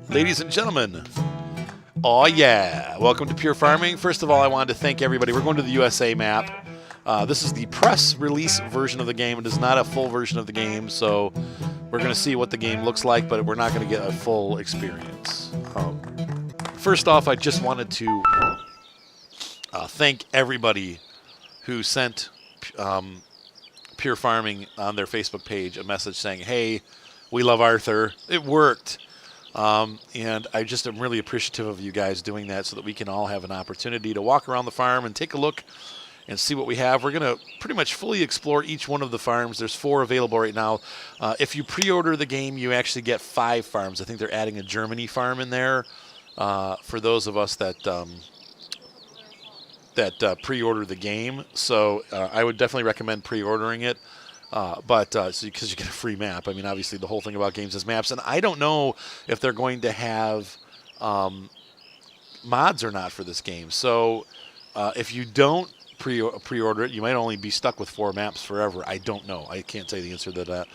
Ladies and gentlemen, oh yeah, welcome to Pure Farming. First of all, I wanted to thank everybody. We're going to the USA map. This is the press release version of the game. It is not a full version of the game, so we're going to see what the game looks like, but we're not going to get a full experience. First off, I just wanted to thank everybody who sent Pure Farming on their Facebook page a message saying, hey, we love Arthur. It worked. And I just am really appreciative of you guys doing that so that we can all have an opportunity to walk around the farm and take a look and see what we have. We're going to pretty much fully explore each one of the farms. There's 4 available right now. If you pre-order the game, you actually get 5 farms. I think they're adding a Germany farm in there for those of us that pre-order the game. So I would definitely recommend pre-ordering it. Because you get a free map. I mean, obviously, the whole thing about games is maps. And I don't know if they're going to have mods or not for this game. So if you don't pre-order it, you might only be stuck with 4 maps forever. I don't know. I can't say the answer to that.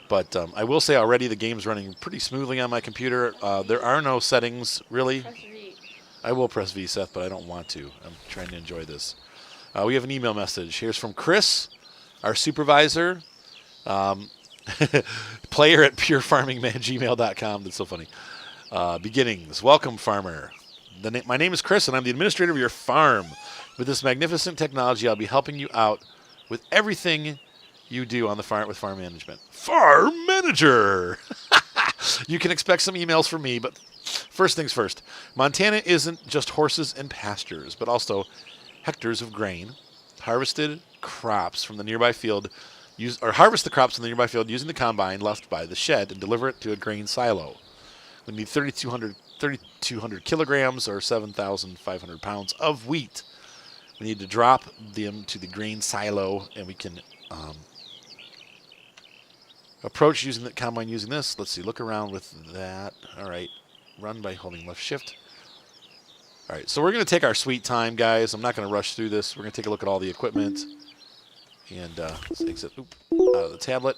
But I will say already the game's running pretty smoothly on my computer. There are no settings, really. Press V. I will press V, Seth, but I don't want to. I'm trying to enjoy this. We have an email message. Here's from Chris, our supervisor. Player at purefarming@gmail.com. That's so funny. Beginnings. Welcome, farmer. My name is Chris, and I'm the administrator of your farm. With this magnificent technology, I'll be helping you out with everything you do on the farm with farm management. Farm manager! You can expect some emails from me, but first things first. Montana isn't just horses and pastures, but also hectares of grain, harvested crops from the nearby field. Harvest the crops from the nearby field using the combine left by the shed and deliver it to a grain silo. We need 3,200 kilograms or 7,500 pounds of wheat. We need to drop them to the grain silo, and we can approach using the combine using this. Let's see, look around with that. All right, run by holding left shift. All right, so we're going to take our sweet time, guys. I'm not going to rush through this. We're going to take a look at all the equipment. And let's exit out of the tablet.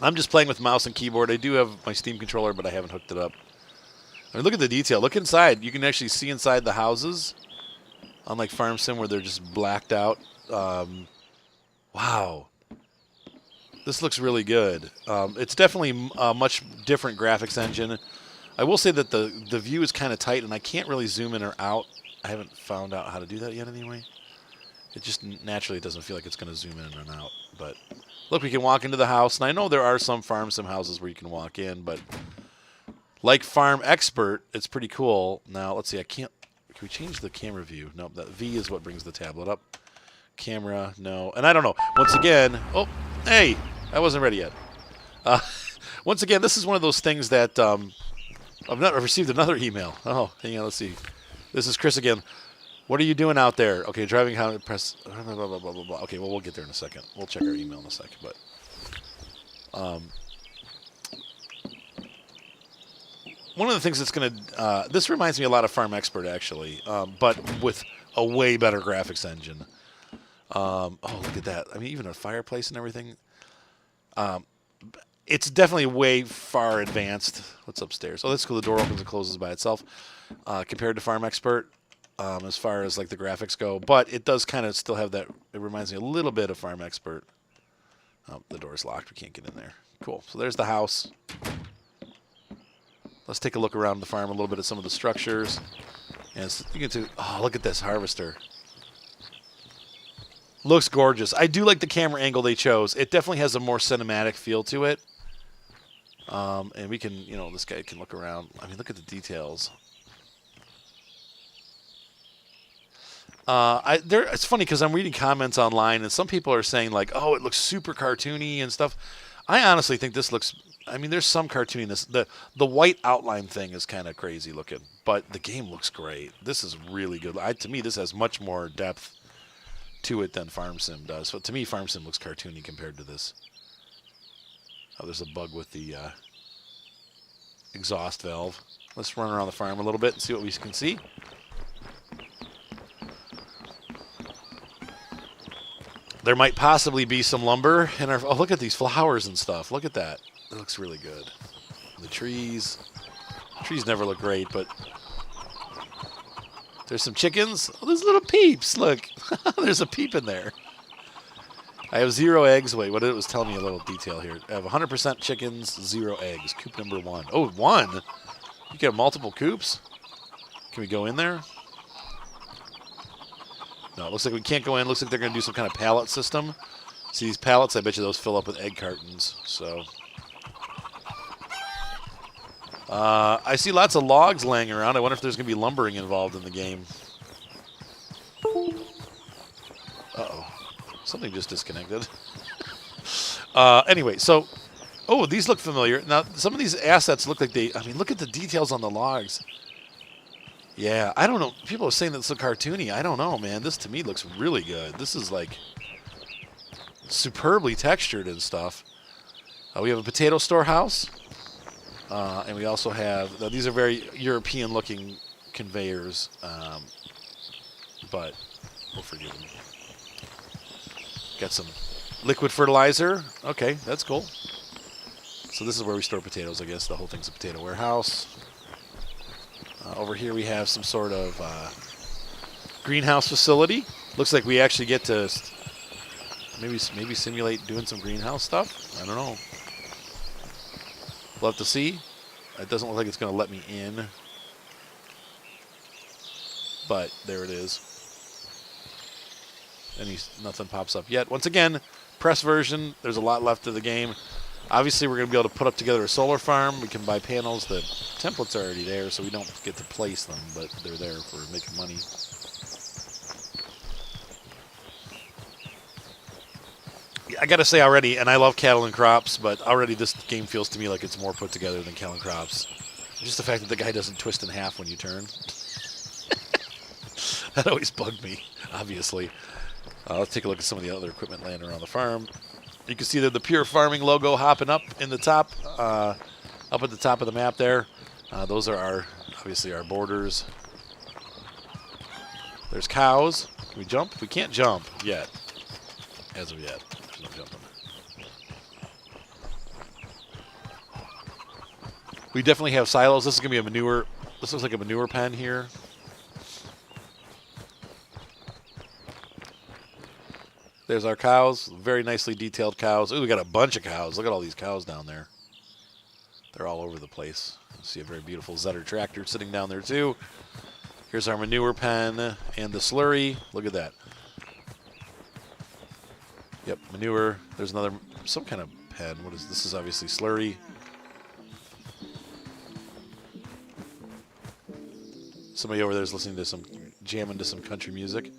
I'm just playing with mouse and keyboard. I do have my Steam controller, but I haven't hooked it up. I mean, look at the detail. Look inside. You can actually see inside the houses, unlike Farm Sim where they're just blacked out. Wow. This looks really good. It's definitely a much different graphics engine. I will say that the view is kind of tight, and I can't really zoom in or out. I haven't found out how to do that yet anyway. It just naturally doesn't feel like it's going to zoom in and out. But look, we can walk into the house. And I know there are some Farm Sim houses where you can walk in. But like Farm Expert, it's pretty cool. Now, let's see. Can we change the camera view? Nope. That V is what brings the tablet up. Camera, no. And I don't know. Once again, oh, hey, I wasn't ready yet. Once again, this is one of those things that I've received another email. Oh, hang on. Let's see. This is Chris again. What are you doing out there? Okay, driving how to press. Blah, blah, blah, blah, blah. Okay, well, we'll get there in a second. We'll check our email in a second. But one of the things that's going to. This reminds me a lot of Farm Expert, actually, but with a way better graphics engine. Oh, look at that. I mean, even a fireplace and everything. It's definitely way far advanced. What's upstairs? Oh, that's cool. The door opens and closes by itself compared to Farm Expert. As far as like the graphics go, but it does kind of still have that. It reminds me a little bit of Farm Expert. Oh, the door's locked. We can't get in there. Cool. So there's the house. Let's take a look around the farm a little bit at some of the structures. And you can see. Oh, look at this harvester. Looks gorgeous. I do like the camera angle they chose. It definitely has a more cinematic feel to it. And we can, this guy can look around. I mean, look at the details. It's funny because I'm reading comments online, and some people are saying like, "Oh, it looks super cartoony and stuff." I honestly think this looks. I mean, there's some cartooniness. The white outline thing is kind of crazy looking, but the game looks great. This is really good. To me, this has much more depth to it than Farm Sim does. So to me, Farm Sim looks cartoony compared to this. Oh, there's a bug with the exhaust valve. Let's run around the farm a little bit and see what we can see. There might possibly be some lumber in our... Oh, look at these flowers and stuff. Look at that. It looks really good. The trees. Trees never look great, but there's some chickens. Oh, there's little peeps. Look, there's a peep in there. I have 0 eggs. Wait, what it was telling me a little detail here. I have 100% chickens, 0 eggs. Coop number 1. Oh, 1? You get multiple coops? Can we go in there? No, it looks like we can't go in. Looks like they're going to do some kind of pallet system. See these pallets? I bet you those fill up with egg cartons. So, I see lots of logs laying around. I wonder if there's going to be lumbering involved in the game. Uh-oh. Something just disconnected. Anyway, so, oh, these look familiar. Now, some of these assets look like I mean, look at the details on the logs. Yeah, I don't know. People are saying that this looks cartoony. I don't know, man. This, to me, looks really good. This is, like, superbly textured and stuff. We have a potato storehouse. And we also have, these are very European-looking conveyors. But we'll forgive them. Got some liquid fertilizer. Okay, that's cool. So this is where we store potatoes, I guess. The whole thing's a potato warehouse. Over here we have some sort of greenhouse facility. Looks like we actually get to maybe simulate doing some greenhouse stuff. I don't know. We'll have to see. It doesn't look like it's going to let me in. But there it is. Nothing pops up yet. Once again, press version. There's a lot left of the game. Obviously, we're going to be able to put up together a solar farm. We can buy panels. The templates are already there, so we don't get to place them, but they're there for making money. I got to say already, and I love cattle and crops, but already this game feels to me like it's more put together than cattle and crops. Just the fact that the guy doesn't twist in half when you turn. That always bugged me, obviously. Let's take a look at some of the other equipment laying around the farm. You can see the Pure Farming logo hopping up in the top, up at the top of the map there. Those are obviously our borders. There's cows. Can we jump? We can't jump yet. As of yet. There's no jumping. We definitely have silos. This is going to be a manure. This looks like a manure pen here. There's our cows. Very nicely detailed cows. Ooh, we got a bunch of cows. Look at all these cows down there. They're all over the place. You see a very beautiful Zetter tractor sitting down there, too. Here's our manure pen and the slurry. Look at that. Yep, manure. There's another, some kind of pen. What is this? Is obviously slurry. Somebody over there is listening to some, jamming to some country music.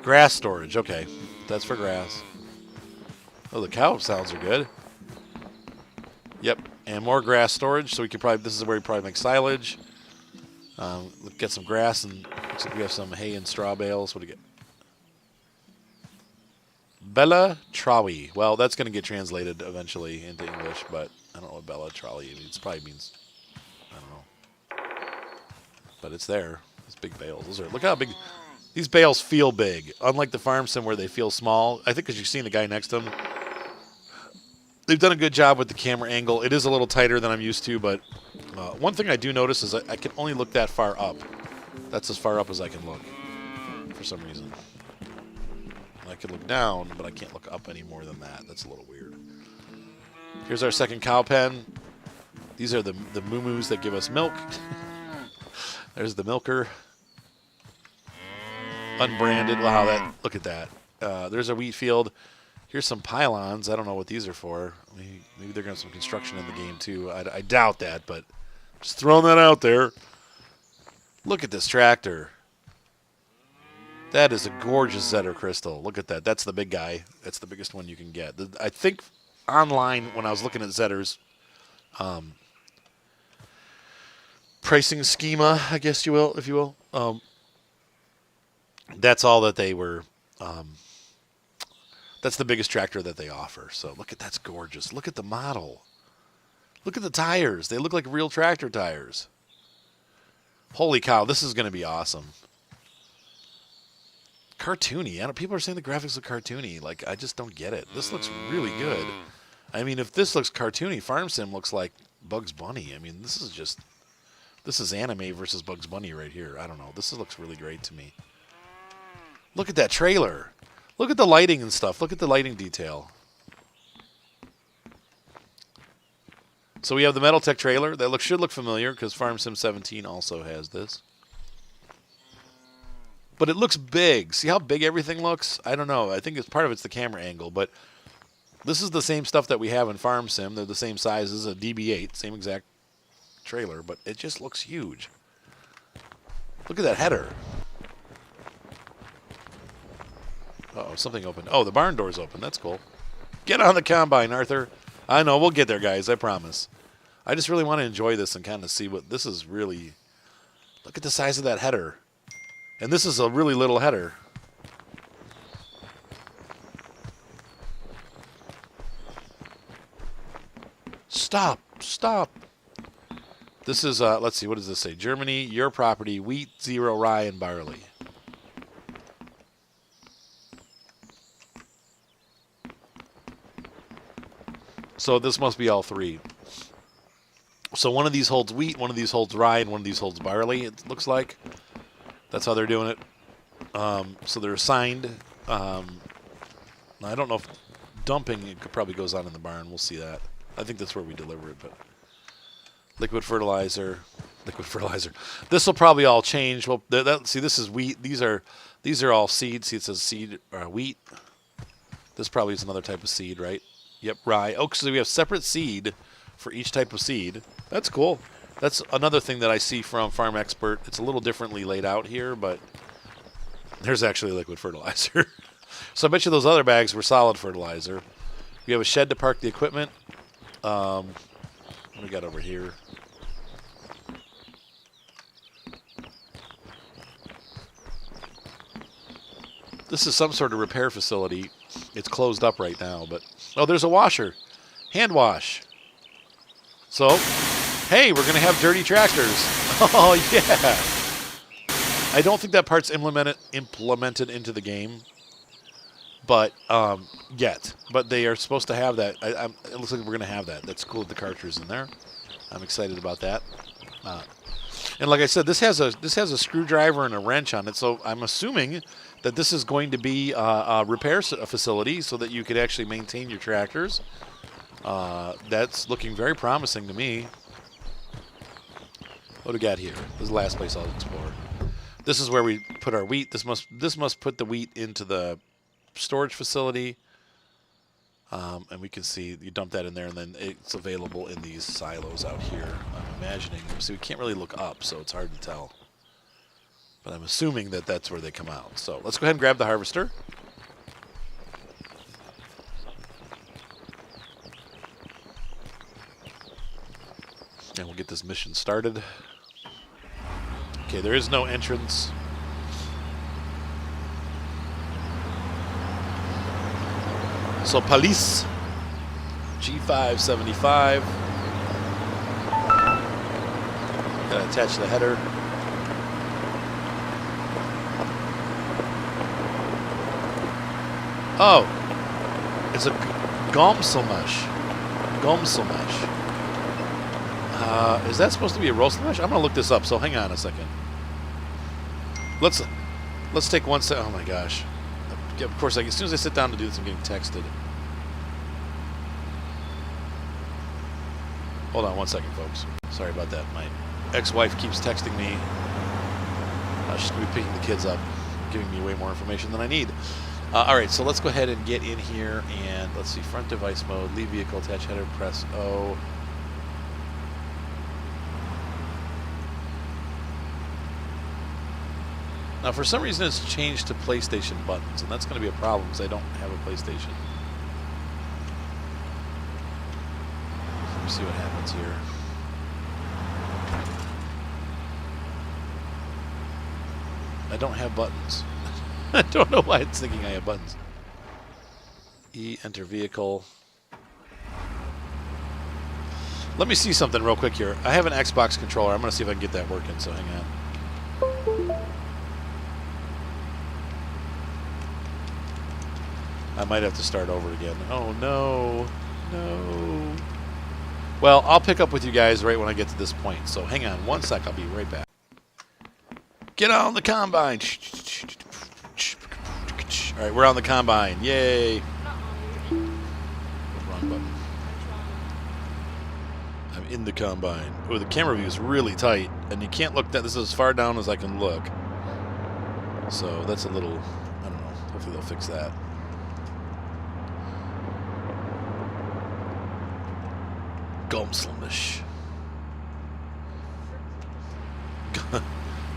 Grass storage. Okay, that's for grass. Oh, the cow sounds are good. Yep, and more grass storage. So we could probably, this is where we probably make silage. Get some grass, and looks like we have some hay and straw bales. What do you get? Bella Trawi. Well, that's going to get translated eventually into English, but I don't know what Bella Trawi means. It probably means, I don't know. But it's there. It's big bales. Those are, look how big. These bales feel big, unlike the farm sim where they feel small. I think because you've seen the guy next to them. They've done a good job with the camera angle. It is a little tighter than I'm used to, but one thing I do notice is I can only look that far up. That's as far up as I can look, for some reason. I can look down, but I can't look up any more than that. That's a little weird. Here's our second cow pen. These are the moo-moos that give us milk. There's the milker. Unbranded. Wow, look at that. There's a wheat field. Here's some pylons. I don't know what these are for. Maybe they're going to have some construction in the game, too. I doubt that, but just throwing that out there. Look at this tractor. That is a gorgeous Zetter crystal. Look at that. That's the big guy. That's the biggest one you can get. I think online, when I was looking at Zetter's pricing schema, I guess you will, if you will, that's all that they were, that's the biggest tractor that they offer. So look at, that's gorgeous. Look at the model. Look at the tires. They look like real tractor tires. Holy cow, this is going to be awesome. Cartoony. People are saying the graphics look cartoony. Like, I just don't get it. This looks really good. I mean, if this looks cartoony, Farm Sim looks like Bugs Bunny. I mean, this is just This is anime versus Bugs Bunny right here. I don't know. This looks really great to me. Look at that trailer. Look at the lighting and stuff. Look at the lighting detail. So we have the Metal Tech trailer. That should look familiar because Farm Sim 17 also has this. But it looks big. See how big everything looks? I don't know. I think it's part of it's the camera angle, but this is the same stuff that we have in Farm Sim. They're the same size as a DB8, same exact trailer, but it just looks huge. Look at that header. Uh-oh, something opened. Oh, the barn door's open. That's cool. Get on the combine, Arthur. I know, we'll get there, guys. I promise. I just really want to enjoy this and kind of see what this is really. Look at the size of that header. And this is a really little header. Stop. Stop. This is, let's see, what does this say? Germany, your property, wheat, 0, rye, and barley. So this must be all three. So one of these holds wheat, one of these holds rye, and one of these holds barley, it looks like. That's how they're doing it. So they're assigned. I don't know if dumping it probably goes on in the barn. We'll see that. I think that's where we deliver it. But liquid fertilizer. This will probably all change. Well, see, this is wheat. These are all seeds. See, it says seed wheat. This probably is another type of seed, right? Yep, rye. Oh, so we have separate seed for each type of seed. That's cool. That's another thing that I see from Farm Expert. It's a little differently laid out here, but there's actually liquid fertilizer. So I bet you those other bags were solid fertilizer. We have a shed to park the equipment. What do we got over here? This is some sort of repair facility. It's closed up right now, but... Oh, there's a washer. Hand wash. So, hey, we're going to have dirty tractors. Oh, yeah. I don't think that part's implemented into the game, but yet. But they are supposed to have that. It looks like we're going to have that. That's cool with the cartridge in there. I'm excited about that. And like I said, this has a screwdriver and a wrench on it, so I'm assuming that this is going to be a repair facility so that you could actually maintain your tractors. That's looking very promising to me. What do we got here? This is the last place I'll explore. This is where we put our wheat. This must put the wheat into the storage facility. And we can see you dump that in there, and then it's available in these silos out here. I'm imagining. See, we can't really look up, so it's hard to tell. But I'm assuming that that's where they come out. So let's go ahead and grab the harvester. And we'll get this mission started. Okay, there is no entrance. So police, G575. Gotta attach the header. Oh, it's a Gomselmesh. Is that supposed to be a Roselmesh? I'm gonna look this up. So hang on a second. Let's take one step. Oh my gosh. Of course, as soon as I sit down to do this, I'm getting texted. Hold on one second, folks. Sorry about that. My ex-wife keeps texting me. She's going to be picking the kids up, giving me way more information than I need. All right, so let's go ahead and get in here, and let's see. Front device mode, leave vehicle, attach header, press O. Now, for some reason, it's changed to PlayStation buttons, and that's going to be a problem because I don't have a PlayStation. Let me see what happens here. I don't have buttons. I don't know why it's thinking I have buttons. E, enter vehicle. Let me see something real quick here. I have an Xbox controller. I'm going to see if I can get that working, so hang on. I might have to start over again. Oh, no. No. Well, I'll pick up with you guys right when I get to this point. So hang on one sec. I'll be right back. Get on the combine. All right, we're on the combine. Yay. Wrong button. I'm in the combine. Oh, the camera view is really tight, and you can't look that. This is as far down as I can look. So that's a little, I don't know. Hopefully they'll fix that. Gumslimish.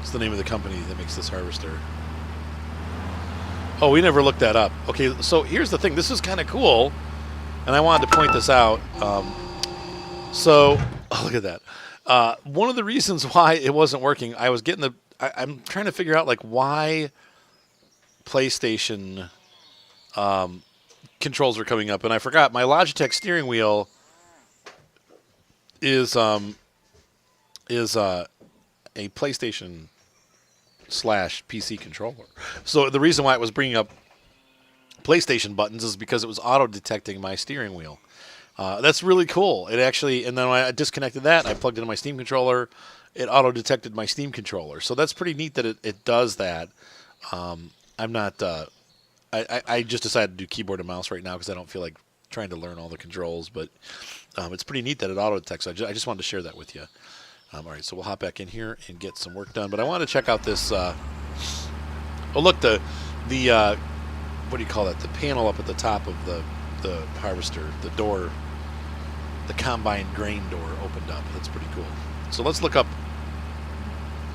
It's the name of the company that makes this harvester. Oh, we never looked that up. Okay, so here's the thing. This is kind of cool, and I wanted to point this out. Oh, look at that. One of the reasons why it wasn't working, I was getting the... I'm trying to figure out, like, why PlayStation controls are coming up, and I forgot. My Logitech steering wheel is a PlayStation / PC controller. So the reason why it was bringing up PlayStation buttons is because it was auto-detecting my steering wheel. That's really cool. It actually, and then when I disconnected that, I plugged into my Steam controller. It auto-detected my Steam controller. So that's pretty neat that it does that. I'm not... I just decided to do keyboard and mouse right now because I don't feel like trying to learn all the controls, but it's pretty neat that it auto-detects. I just wanted to share that with you. All right, so we'll hop back in here and get some work done. But I want to check out this... oh, look, the what do you call that? The panel up at the top of the harvester, the door, the combine grain door opened up. That's pretty cool. So let's look up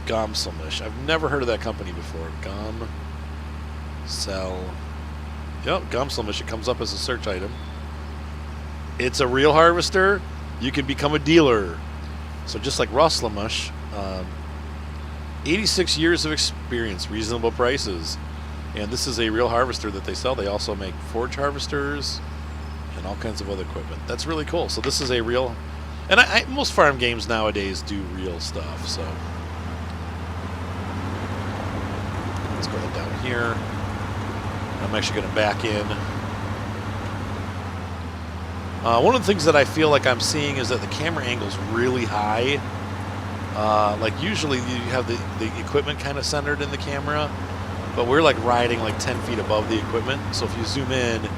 Gumslimish. I've never heard of that company before. Yep, Gumslimish. It comes up as a search item. It's a real harvester. You can become a dealer. So just like Russlimish, 86 years of experience, reasonable prices. And this is a real harvester that they sell. They also make forage harvesters and all kinds of other equipment. That's really cool. So this is a real... And most farm games nowadays do real stuff, so... Let's go ahead down here. I'm actually going to back in. One of the things that I feel like I'm seeing is that the camera angle's really high. Like usually you have the equipment kind of centered in the camera, but we're like riding like 10 feet above the equipment. So if you zoom in,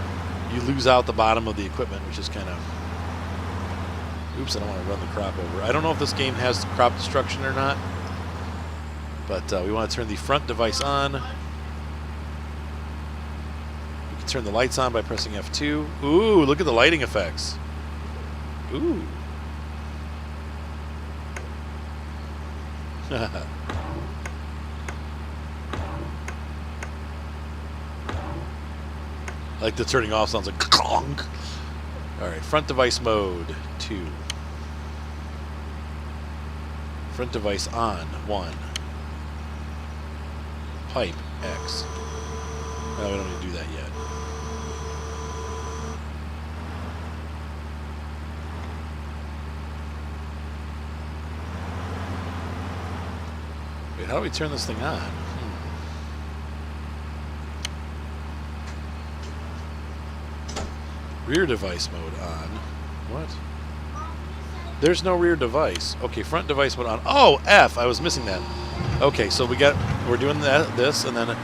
you lose out the bottom of the equipment, which is kind of... Oops, I don't want to run the crop over. I don't know if this game has crop destruction or not, but we want to turn the front device on. We can turn the lights on by pressing F2. Ooh, look at the lighting effects. Ooh. Like the turning off sounds like clonk. Alright, front device mode 2. Front device on 1. Pipe X. No, we don't need to do that yet. Wait, how do we turn this thing on? Rear device mode on. What? There's no rear device. Okay, front device mode on. Oh, F. I was missing that. Okay, so we're doing this, and then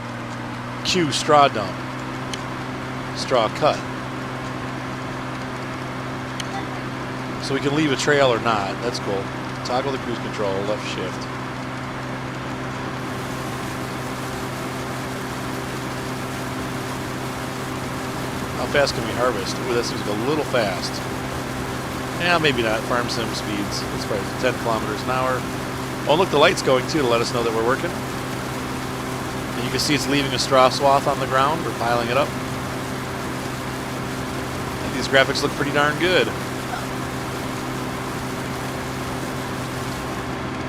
Q, straw dump. Straw cut. So we can leave a trail or not. That's cool. Toggle the cruise control, left shift. How fast can we harvest? Ooh, that seems like a little fast. Yeah, maybe not. Farm sim speeds. It's probably 10 kilometers an hour. Oh, look, the light's going too to let us know that we're working. And you can see it's leaving a straw swath on the ground. We're piling it up. And these graphics look pretty darn good.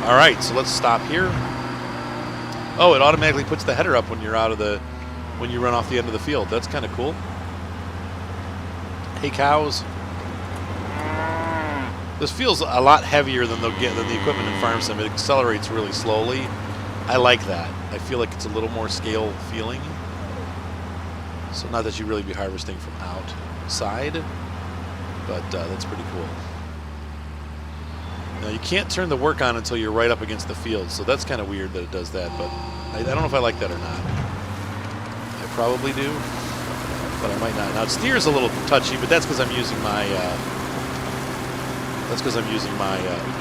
All right, so let's stop here. Oh, it automatically puts the header up when you're when you run off the end of the field. That's kind of cool. Hey, cows. This feels a lot heavier than the equipment in Farm Sim. It accelerates really slowly. I like that. I feel like it's a little more scale feeling. So not that you really be harvesting from outside, but that's pretty cool. Now, you can't turn the work on until you're right up against the field, so that's kind of weird that it does that, but I don't know if I like that or not. I probably do, but I might not. Now, steer's a little touchy, but that's because I'm using my,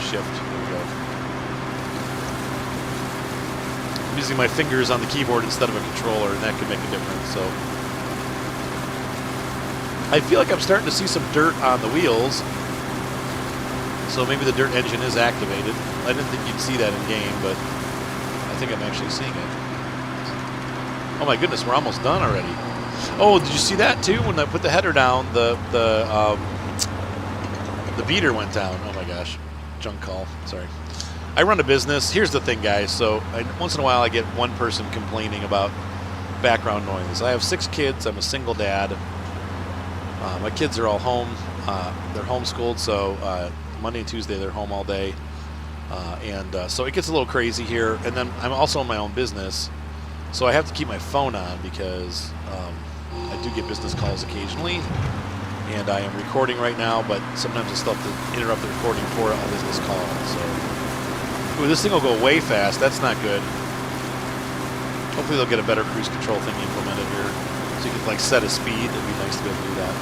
shift. There we go. I'm using my fingers on the keyboard instead of a controller, and that could make a difference, so. I feel like I'm starting to see some dirt on the wheels. So maybe the dirt engine is activated. I didn't think you'd see that in game, but I think I'm actually seeing it. Oh my goodness, we're almost done already. Oh, did you see that too? When I put the header down, the beater went down. Oh my gosh, junk call. Sorry. I run a business. Here's the thing, guys. So once in a while, I get one person complaining about background noise. I have 6 kids. I'm a single dad. My kids are all home. They're homeschooled, so Monday and Tuesday they're home all day. So it gets a little crazy here. And then I'm also in my own business, so I have to keep my phone on because I do get business calls occasionally. And I am recording right now, but sometimes I still have to interrupt the recording for a business call. So, ooh, this thing will go way fast. That's not good. Hopefully they'll get a better cruise control thing implemented here, so you can like set a speed. It'd be nice to be able to do that.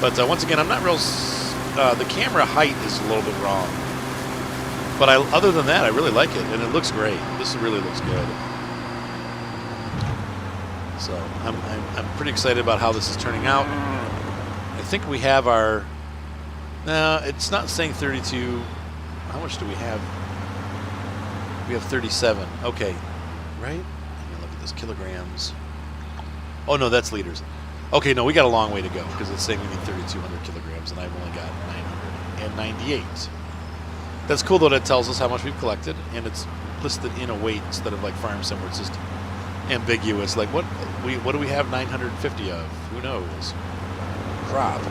But once again, I'm not real. The camera height is a little bit wrong, but other than that, I really like it, and it looks great. This really looks good. So I'm pretty excited about how this is turning out. I think we have our. No, it's not saying 32. How much do we have? We have 37. Okay, right? Let me look at this. Kilograms. Oh no, that's liters. Okay, no, we got a long way to go because it's saying we need 3,200 kilograms, and I've only got 998. That's cool, though. That tells us how much we've collected, and it's listed in a weight instead of like Farm Sim, where it's just ambiguous. Like what do we have 950 of? Who knows? Crop.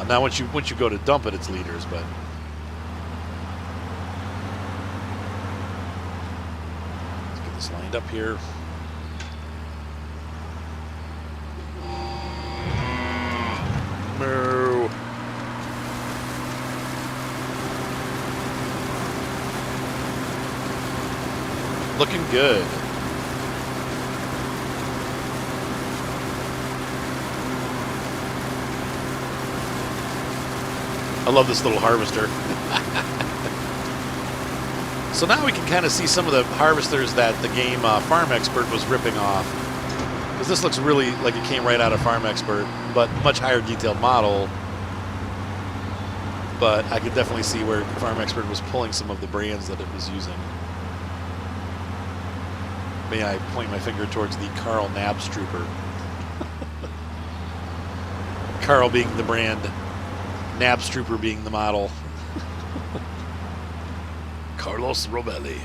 Now, once you go to dump it, it's liters, but. Let's get this lined up here. Moo. Looking good. I love this little harvester. So now we can kind of see some of the harvesters that the game Farm Expert was ripping off. Because this looks really like it came right out of Farm Expert, but much higher detailed model. But I could definitely see where Farm Expert was pulling some of the brands that it was using. May I point my finger towards the Carl Nabstrooper. Carl being the brand, Nabstrooper being the model. Carlos Robelli.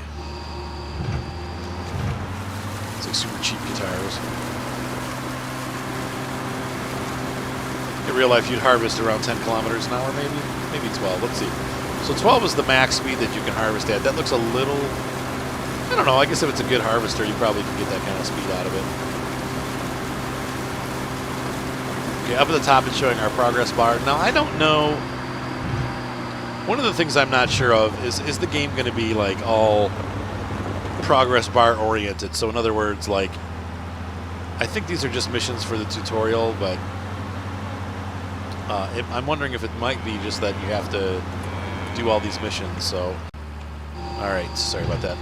It's like super cheap guitars. In real life, you'd harvest around 10 kilometers an hour, maybe 12. Let's see. So 12 is the max speed that you can harvest at. That looks a little, I don't know. I guess if it's a good harvester, you probably can get that kind of speed out of it. Okay, up at the top, it's showing our progress bar. Now, I don't know. One of the things I'm not sure of is the game going to be like all progress bar oriented? So in other words, like, I think these are just missions for the tutorial, but I'm wondering if it might be just that you have to do all these missions. So, all right, sorry about that.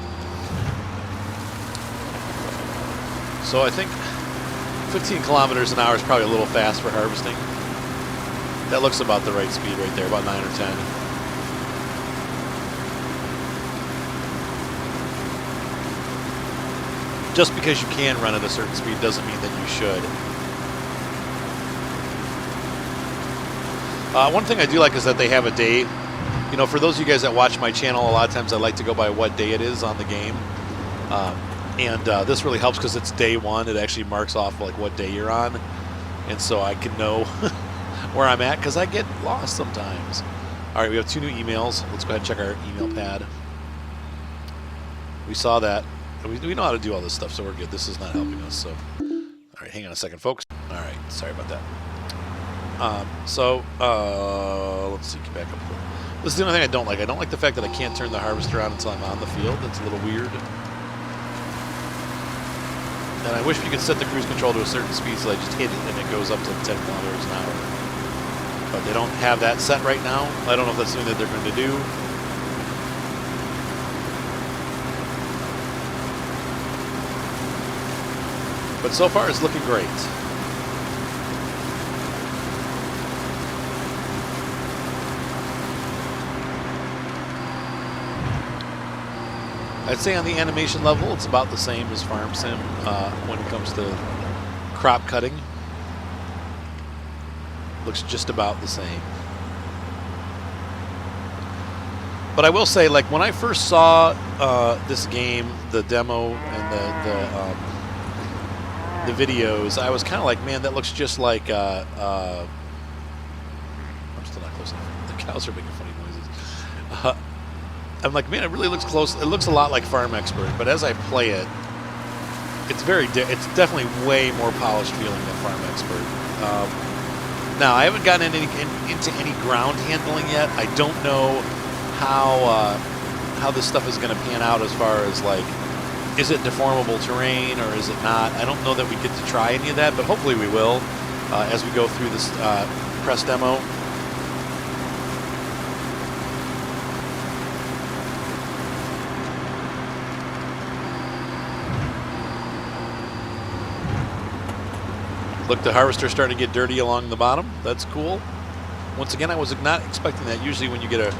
So I think 15 kilometers an hour is probably a little fast for harvesting. That looks about the right speed right there, about 9 or 10. Just because you can run at a certain speed doesn't mean that you should. One thing I do like is that they have a day. You know, for those of you guys that watch my channel, a lot of times I like to go by what day it is on the game. This really helps because it's day one. It actually marks off like what day you're on. And so I can know where I'm at because I get lost sometimes. All right, we have 2 new emails. Let's go ahead and check our email pad. We saw that. We know how to do all this stuff, so we're good. This is not helping us. So, all right, hang on a second, folks. All right. Sorry about that. Let's see, get back up here. This is the only thing I don't like. I don't like the fact that I can't turn the harvester on until I'm on the field. That's a little weird. And I wish we could set the cruise control to a certain speed so I just hit it and it goes up to 10 kilometers an hour. But they don't have that set right now. I don't know if that's something that they're going to do. But so far it's looking great. I'd say on the animation level, it's about the same as Farm Sim when it comes to crop cutting. Looks just about the same. But I will say, like, when I first saw this game, the demo and the videos, I was kind of like, man, that looks just like. I'm still not close enough. The cows are making funny noises. I'm like, man, it really looks close. It looks a lot like Farm Expert, but as I play it, it's it's definitely way more polished feeling than Farm Expert. Now, I haven't gotten into any ground handling yet. I don't know how this stuff is going to pan out as far as, like, is it deformable terrain or is it not? I don't know that we get to try any of that, but hopefully we will as we go through this press demo. Look, the harvester's starting to get dirty along the bottom. That's cool. Once again, I was not expecting that. Usually when you get a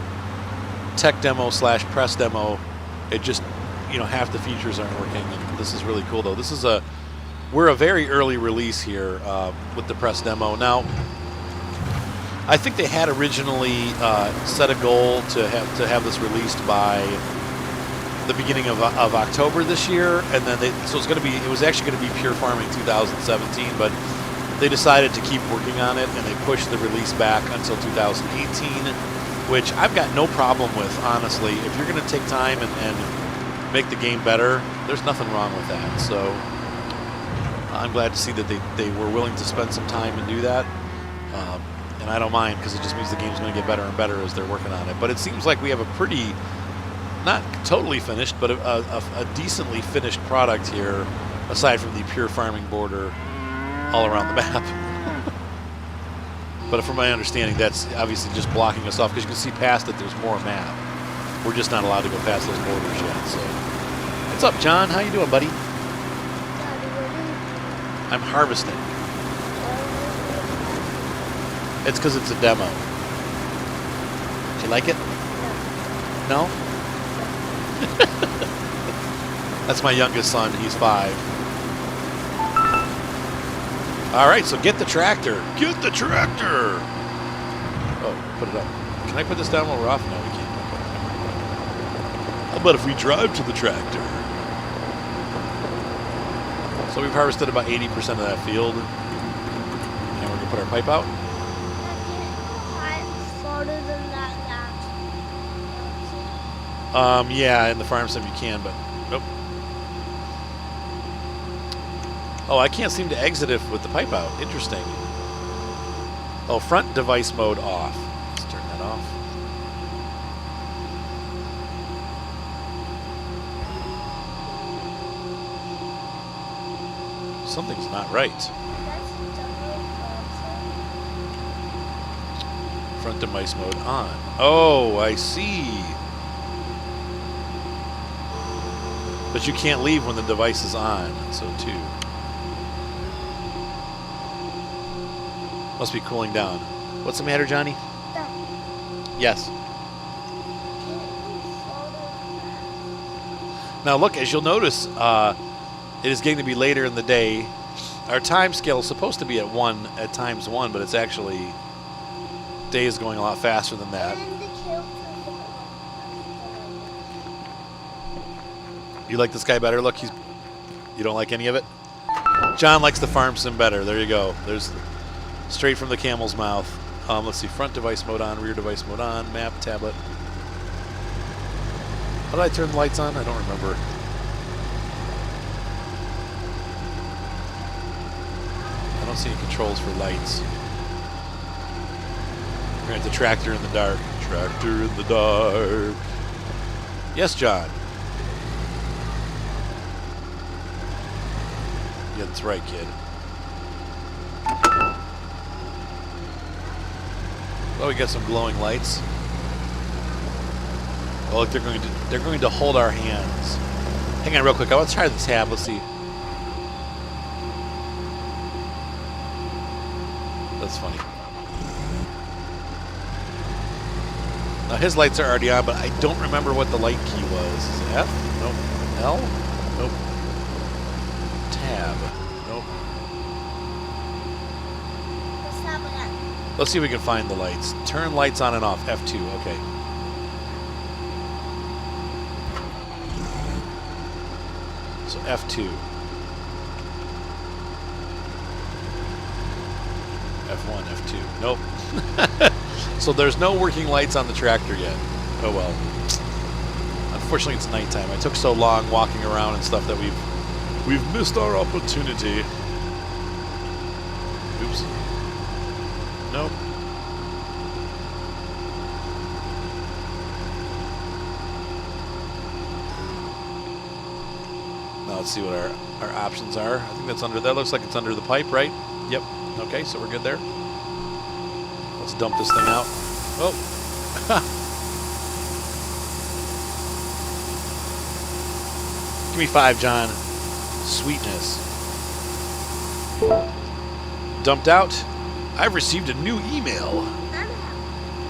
tech demo / press demo, it just, half the features aren't working. And this is really cool, though. We're a very early release here with the press demo. Now, I think they had originally set a goal to have this released by the beginning of October this year, and then it was actually going to be Pure Farming 2017, but they decided to keep working on it and they pushed the release back until 2018, which I've got no problem with, honestly. If you're going to take time and make the game better, there's nothing wrong with that. So I'm glad to see that they were willing to spend some time and do that, and I don't mind, because it just means the game's going to get better and better as they're working on it. But it seems like we have a pretty, not totally finished, but a decently finished product here, aside from the Pure Farming border all around the map. But from my understanding, that's obviously just blocking us off, because you can see past it there's more map. We're just not allowed to go past those borders yet. So, what's up, John? How you doing, buddy? I'm harvesting. It's because it's a demo. Do you like it? No? That's my youngest son. He's 5. All right, so get the tractor. Get the tractor. Oh, put it up. Can I put this down while we're off? No, we can't. How about if we drive to the tractor? So we've harvested about 80% of that field, and we're gonna put our pipe out. Yeah, in the farm sim you can, but nope. Oh, I can't seem to exit it with the pipe out. Interesting. Oh, front device mode off. Let's turn that off. Something's not right. Front device mode on. Oh, I see. But you can't leave when the device is on, so too. Must be cooling down. What's the matter, Johnny? Yes. Now look, as you'll notice, it is getting to be later in the day. Our time scale is supposed to be at times 1, but it's actually, day is going a lot faster than that. You like this guy better? Look, you don't like any of it? John likes the farm sim better. There you go. There's straight from the camel's mouth. Let's see, front device mode on, rear device mode on, map, tablet. How did I turn the lights on? I don't remember. I don't see any controls for lights. We're at the tractor in the dark. Tractor in the dark. Yes, John. Yeah, that's right, kid. Well, we got some glowing lights. Oh, look, they're going to hold our hands. Hang on real quick. I want to try the tab. Let's see. That's funny. Now his lights are already on, but I don't remember what the light key was. Is it F? Nope. L? Nope. Tab. Nope. Let's have it on. Let's see if we can find the lights. Turn lights on and off. F2. Okay. So F2. F1, F2. Nope. So there's no working lights on the tractor yet. Oh well. Unfortunately, it's nighttime. I took so long walking around and stuff that we've missed our opportunity. Oops. Nope. Now let's see what our options are. I think that's under. That looks like it's under the pipe, right? Yep. Okay, so we're good there. Let's dump this thing out. Oh. Give me 5, John. Sweetness. Dumped out. I've received a new email.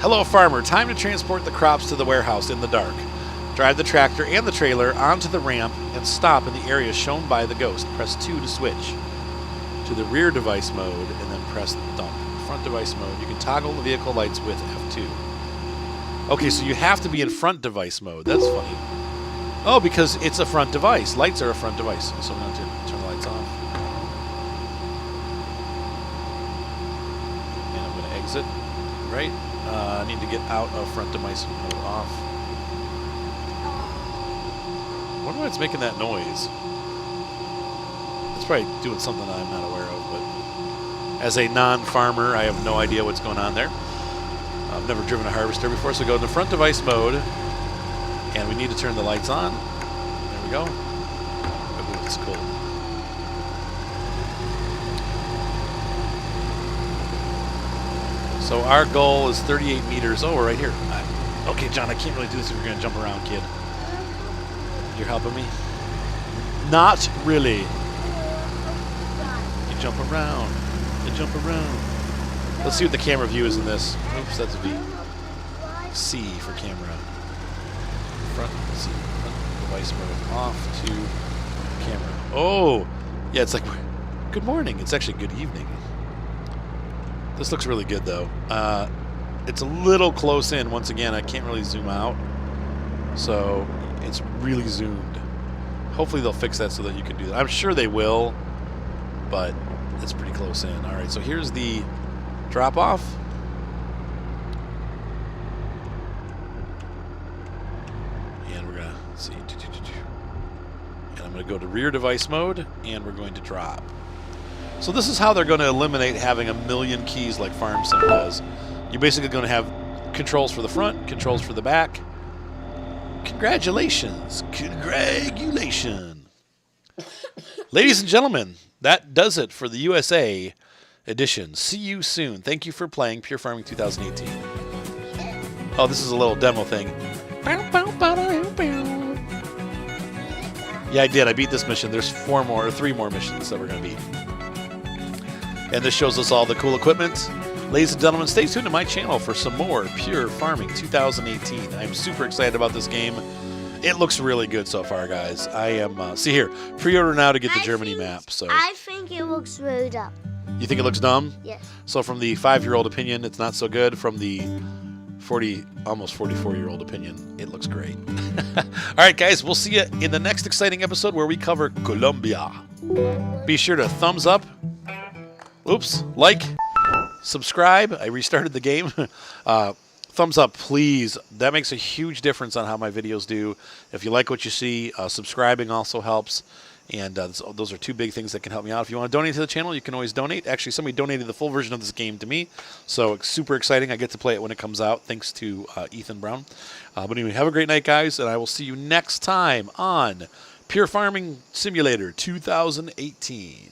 Hello, farmer. Time to transport the crops to the warehouse in the dark. Drive the tractor and the trailer onto the ramp and stop in the area shown by the ghost. Press 2 to switch to the rear device mode and then press dump. Front device mode. You can toggle the vehicle lights with F2. Okay, so you have to be in front device mode. That's funny. Oh, because it's a front device. Lights are a front device. So I'm going to turn the lights off. And I'm going to exit. Right? I need to get out of front device mode off. I wonder why it's making that noise. It's probably doing something I'm not aware of, but as a non-farmer, I have no idea what's going on there. I've never driven a harvester before, so go into front device mode, and we need to turn the lights on. There we go. Oh, it's cool. So our goal is 38 meters. Oh, we're right here. Okay, John, I can't really do this if you're going to jump around, kid. You're helping me? Not really. You jump around. You jump around. Let's see what the camera view is in this. Oops, that's a V. C for camera. Front, C, front device mode off to camera. Oh, yeah, it's like, good morning. It's actually good evening. This looks really good, though. It's a little close in. Once again, I can't really zoom out. So it's really zoomed. Hopefully they'll fix that so that you can do that. I'm sure they will, but it's pretty close in. All right, so here's the drop-off. And we're going to see. And I'm going to go to rear device mode, and we're going to drop. So this is how they're going to eliminate having a million keys like FarmSim does. You're basically going to have controls for the front, controls for the back. Congratulations. Congratulations. Ladies and gentlemen, that does it for the USA edition. See you soon. Thank you for playing Pure Farming 2018. Oh, this is a little demo thing. Yeah, I did. I beat this mission. There's 3 more missions that we're going to beat. And this shows us all the cool equipment. Ladies and gentlemen, stay tuned to my channel for some more Pure Farming 2018. I'm super excited about this game. It looks really good so far, guys. I am, see here, pre-order now to get the Germany map. So I think it looks really dumb. You think it looks dumb? Yes. So from the 5-year-old opinion, it's not so good. From the almost 44-year-old opinion, it looks great. All right, guys, we'll see you in the next exciting episode where we cover Colombia. Be sure to thumbs up. Oops, like, subscribe. I restarted the game. Thumbs up, please. That makes a huge difference on how my videos do. If you like what you see, subscribing also helps. And those are two big things that can help me out. If you want to donate to the channel, you can always donate. Actually, somebody donated the full version of this game to me, so it's super exciting. I get to play it when it comes out, thanks to Ethan Brown. But anyway, have a great night, guys, and I will see you next time on Pure Farming Simulator 2018.